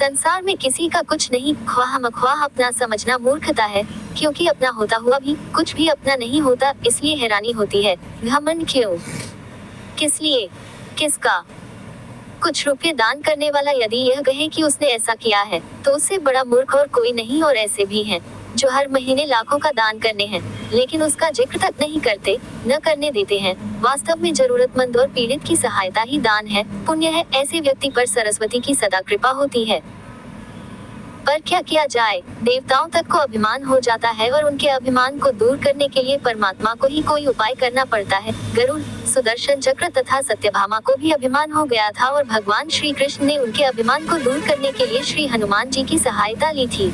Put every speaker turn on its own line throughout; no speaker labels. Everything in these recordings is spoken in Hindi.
संसार में किसी का कुछ नहीं, ख्वाह मख्वाह अपना समझना मूर्खता है, क्योंकि अपना होता हुआ भी कुछ भी अपना नहीं होता, इसलिए हैरानी होती है। घमंड क्यों? किस लिए? किसका? कुछ रुपये दान करने वाला यदि यह कहे कि उसने ऐसा किया है, तो उससे बड़ा मूर्ख और कोई नहीं। और ऐसे भी हैं जो हर महीने लाखों का दान करने हैं, लेकिन उसका जिक्र तक नहीं करते, न करने देते हैं। वास्तव में जरूरतमंद और पीड़ित की सहायता ही दान है, पुण्य है। ऐसे व्यक्ति पर सरस्वती की सदा कृपा होती है। पर क्या किया जाए, देवताओं तक को अभिमान हो जाता है और उनके अभिमान को दूर करने के लिए परमात्मा को ही कोई उपाय करना पड़ता है। गरुड़, सुदर्शन चक्र तथा सत्यभामा को भी अभिमान हो गया था और भगवान श्री कृष्ण ने उनके अभिमान को दूर करने के लिए श्री हनुमान जी की सहायता ली थी।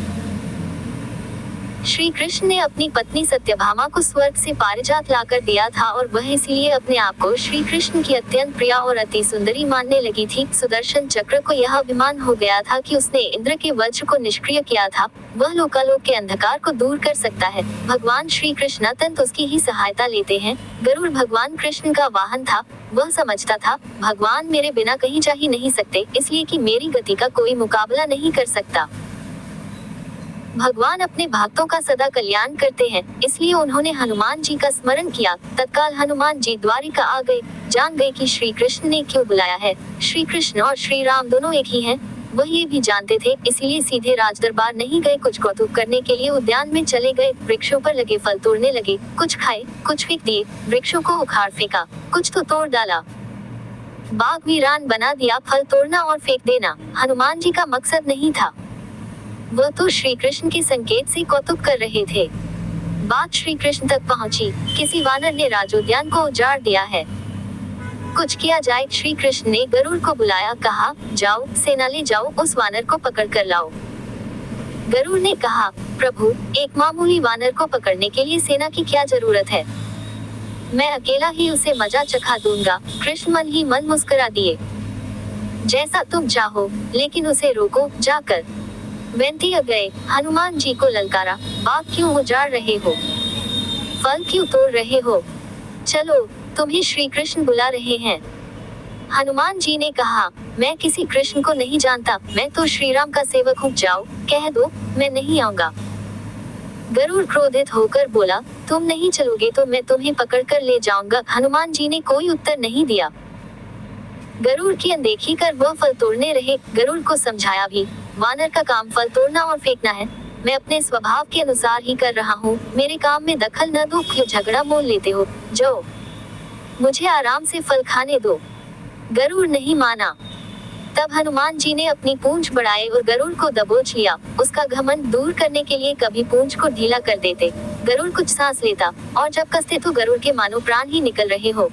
श्री कृष्ण ने अपनी पत्नी सत्यभामा को स्वर्ग से पारिजात लाकर दिया था और वह इसलिए अपने आप को श्री कृष्ण की अत्यंत प्रिया और अति सुंदरी मानने लगी थी। सुदर्शन चक्र को यह अभिमान हो गया था कि उसने इंद्र के वज्र को निष्क्रिय किया था, वह लोकालोक के अंधकार को दूर कर सकता है। भगवान श्री कृष्ण अत्यंत उसकी ही सहायता लेते हैं। गरुड़ भगवान कृष्ण का वाहन था। वह समझता था, भगवान मेरे बिना कहीं जा ही नहीं सकते, इसलिए कि मेरी गति का कोई मुकाबला नहीं कर सकता। भगवान अपने भक्तों का सदा कल्याण करते हैं, इसलिए उन्होंने हनुमान जी का स्मरण किया। तत्काल हनुमान जी द्वारिका आ गए। जान गए कि श्री कृष्ण ने क्यों बुलाया है। श्री कृष्ण और श्री राम दोनों एक ही हैं, वह ये भी जानते थे, इसलिए सीधे राज दरबार नहीं गए। कुछ कौतुक करने के लिए उद्यान में चले गए। वृक्षों पर लगे फल तोड़ने लगे, कुछ खाए, कुछ फेंक दिए। वृक्षों को उखाड़ फेंका, कुछ तो तोड़ डाला। बाग वीरान बना दिया। फल तोड़ना और फेंक देना हनुमान जी का मकसद नहीं था, वह तो श्री कृष्ण के संकेत से कौतुक कर रहे थे। बात श्री कृष्ण तक पहुंची। किसी वानर ने राजोद्यान को उजाड़ दिया है, कुछ किया जाए। श्री कृष्ण ने गरुड़ को बुलाया, कहा, जाओ सेना ले जाओ, उस वानर को पकड़ कर लाओ। गरुड़ ने कहा, प्रभु, एक मामूली वानर को पकड़ने के लिए सेना की क्या जरूरत है, मैं अकेला ही उसे मजा चखा दूंगा। कृष्ण मन ही मन मुस्कुरा दिए, जैसा तुम चाहो, लेकिन उसे रोको जाकर। वेंती गए, हनुमान जी को ललकारा, बाग क्यों उजाड़ रहे हो, फल क्यों तोड़ रहे हो, चलो तुम्हें श्री कृष्ण बुला रहे हैं। हनुमान जी ने कहा, मैं किसी कृष्ण को नहीं जानता, मैं तो श्री राम का सेवक हूँ, जाओ कह दो मैं नहीं आऊंगा। गरुड़ क्रोधित होकर बोला, तुम नहीं चलोगे तो मैं तुम्हें पकड़ कर ले जाऊंगा। हनुमान जी ने कोई उत्तर नहीं दिया। गरुड़ की अनदेखी कर वह फल तोड़ने रहे। गरुड़ को समझाया भी, वानर का काम फल तोड़ना और फेंकना है, मैं अपने स्वभाव के अनुसार ही कर रहा हूँ, मेरे काम में दखल न दो, क्यों झगड़ा मोल लेते हो, जाओ मुझे आराम से फल खाने दो। गरुड़ नहीं माना। तब हनुमान जी ने अपनी पूंछ बढ़ाए और गरुड़ को दबोच लिया। उसका घमंड दूर करने के लिए कभी पूंछ को ढीला कर देते। गरुड़ कुछ सांस लेता और जब कसते तो गरुड़ के मानो प्राण ही निकल रहे हो।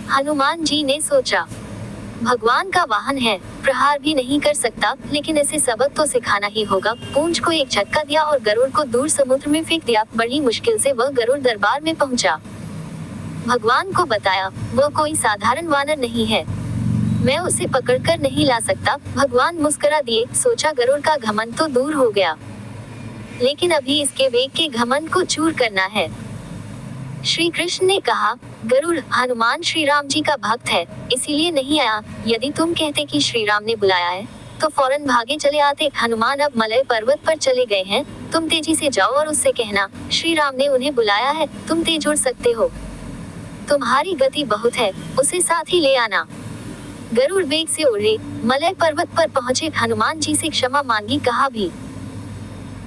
हनुमान जी ने सोचा, भगवान का वाहन है, प्रहार भी नहीं कर सकता, लेकिन इसे सबक तो सिखाना ही होगा। पूंछ को एक झटका दिया और गरुड़ को दूर समुद्र में फेंक दिया। बड़ी मुश्किल से वह गरुड़ दरबार में पहुंचा। भगवान को बताया, वह कोई साधारण वानर नहीं है, मैं उसे पकड़कर नहीं ला सकता। भगवान मुस्कुरा दिए। सोचा गरुड़ का घमंड तो दूर हो गया, लेकिन अभी इसके वेग के घमंड को चूर करना है। श्री कृष्ण ने कहा, गरुड़, हनुमान श्री राम जी का भक्त है, इसीलिए नहीं आया। यदि तुम कहते कि श्री राम ने बुलाया है, तो फौरन भागे चले आते। हनुमान अब मलय पर्वत पर चले गए हैं, तुम तेजी से जाओ और उससे कहना, श्री राम ने उन्हें बुलाया है, तुम तेज उड़ सकते हो, तुम्हारी गति बहुत है, उसे साथ ही ले आना। गरुड़ वेग से उड़े, मलय पर्वत पर पहुंचे। हनुमान जी से क्षमा मांगी, कहा भी,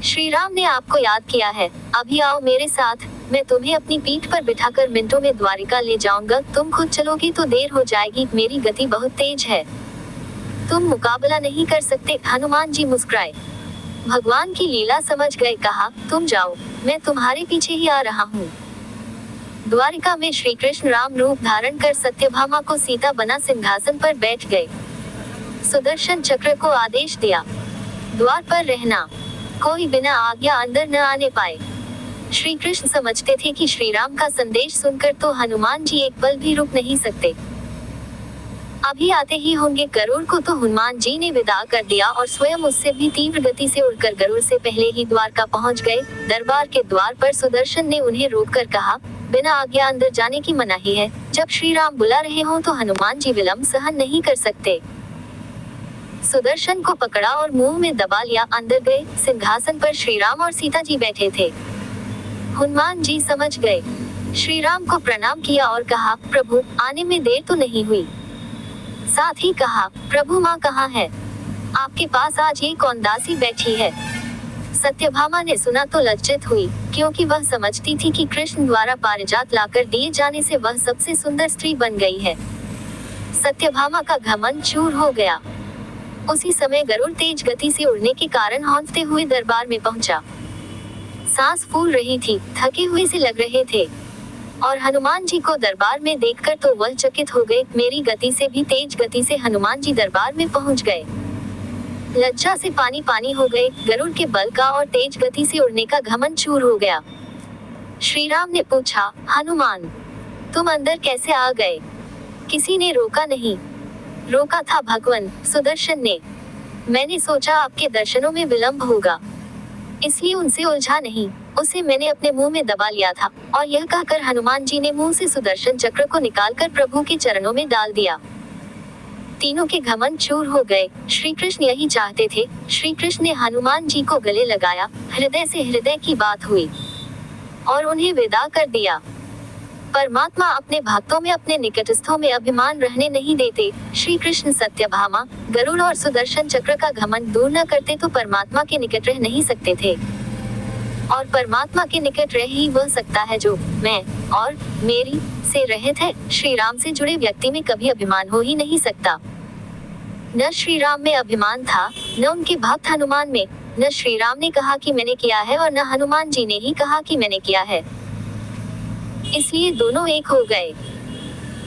श्री राम ने आपको याद किया है, अभी आओ मेरे साथ, मैं तुम्हें अपनी पीठ पर बिठाकर मिनटों में द्वारिका ले जाऊंगा। तुम खुद चलोगी तो देर हो जाएगी, मेरी गति बहुत तेज है, तुम मुकाबला नहीं कर सकते। हनुमान जी मुस्कुराए, भगवान की लीला समझ गए। कहा, तुम जाओ, मैं तुम्हारे पीछे ही आ रहा हूँ। द्वारिका में श्री कृष्ण राम रूप धारण कर सत्यभामा को सीता बना सिंहासन पर बैठ गए। सुदर्शन चक्र को आदेश दिया, द्वार पर रहना, कोई बिना आज्ञा अंदर न आने पाए। श्री कृष्ण समझते थे कि श्री राम का संदेश सुनकर तो हनुमान जी एक पल भी रुक नहीं सकते, अभी आते ही होंगे। गरुड़ को तो हनुमान जी ने विदा कर दिया और स्वयं उससे भी तीव्र गति से उड़कर गरुड़ से पहले ही द्वारका पहुंच गए। दरबार के द्वार पर सुदर्शन ने उन्हें रोककर कहा, बिना आज्ञा अंदर जाने की मनाही है, जब श्री राम बुला रहे हों तो हनुमान जी विलंब सहन नहीं कर सकते। सुदर्शन को पकड़ा और मुंह में दबा लिया। अंदर गए। सिंहासन पर श्री राम और सीता जी बैठे थे। हनुमान जी समझ गए। श्री राम को प्रणाम किया और कहा, प्रभु आने में देर तो नहीं हुई। साथ ही कहा, प्रभु माँ कहाँ है? आपके पास आज ये कौन दासी बैठी है? सत्यभामा ने सुना तो लज्जित हुई, क्योंकि वह समझती थी कि कृष्ण द्वारा पारिजात लाकर दिए जाने से वह सबसे सुंदर स्त्री बन गई है। सत्यभामा का घमंड चूर हो गया। उसी समय गरुड़ तेज गति से उड़ने के कारण हौंकते हुए दरबार में पहुंचा। सांस फूल रही थी, थके हुए से लग रहे थे। और हनुमान जी को दरबार में देखकर तो वह चकित हो गए। मेरी गति से भी तेज गति से हनुमान जी दरबार में पहुंच गए। लज्जा से पानी पानी हो गए। गरुड़ के बल का और तेज गति से उड़ने का घमंड चूर हो गया। श्री राम ने पूछा, हनुमान तुम अंदर कैसे आ गए? किसी ने रोका नहीं? रोका था भगवान सुदर्शन ने। मैंने सोचा आपके दर्शनों में विलंब होगा, इसलिए उनसे उलझा नहीं। उसे मैंने अपने मुंह में दबा लिया था। और यह कहकर हनुमान जी ने मुंह से सुदर्शन चक्र को निकालकर प्रभु के चरणों में डाल दिया। तीनों के घमंड चूर हो गए। श्री कृष्ण यही चाहते थे। श्री कृष्ण ने हनुमान जी को गले लगाया। हृदय से हृदय की बात हुई और उन्हें विदा कर दिया। परमात्मा अपने भक्तों में, अपने निकटस्थों में अभिमान रहने नहीं देते। श्री कृष्ण सत्यभामा, गरुड़ और सुदर्शन चक्र का घमंड दूर न करते तो परमात्मा के निकट रह नहीं सकते थे। और परमात्मा के निकट रह ही वह सकता है जो मैं और मेरी से रहित है। श्री राम से जुड़े व्यक्ति में कभी अभिमान हो ही नहीं सकता। न श्री राम में अभिमान था, न उनके भक्त हनुमान में। न श्री राम ने कहा कि मैंने किया है और न हनुमान जी ने ही कहा कि मैंने किया है। इसलिए दोनों एक हो गए।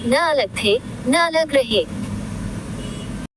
न अलग थे, न अलग रहे।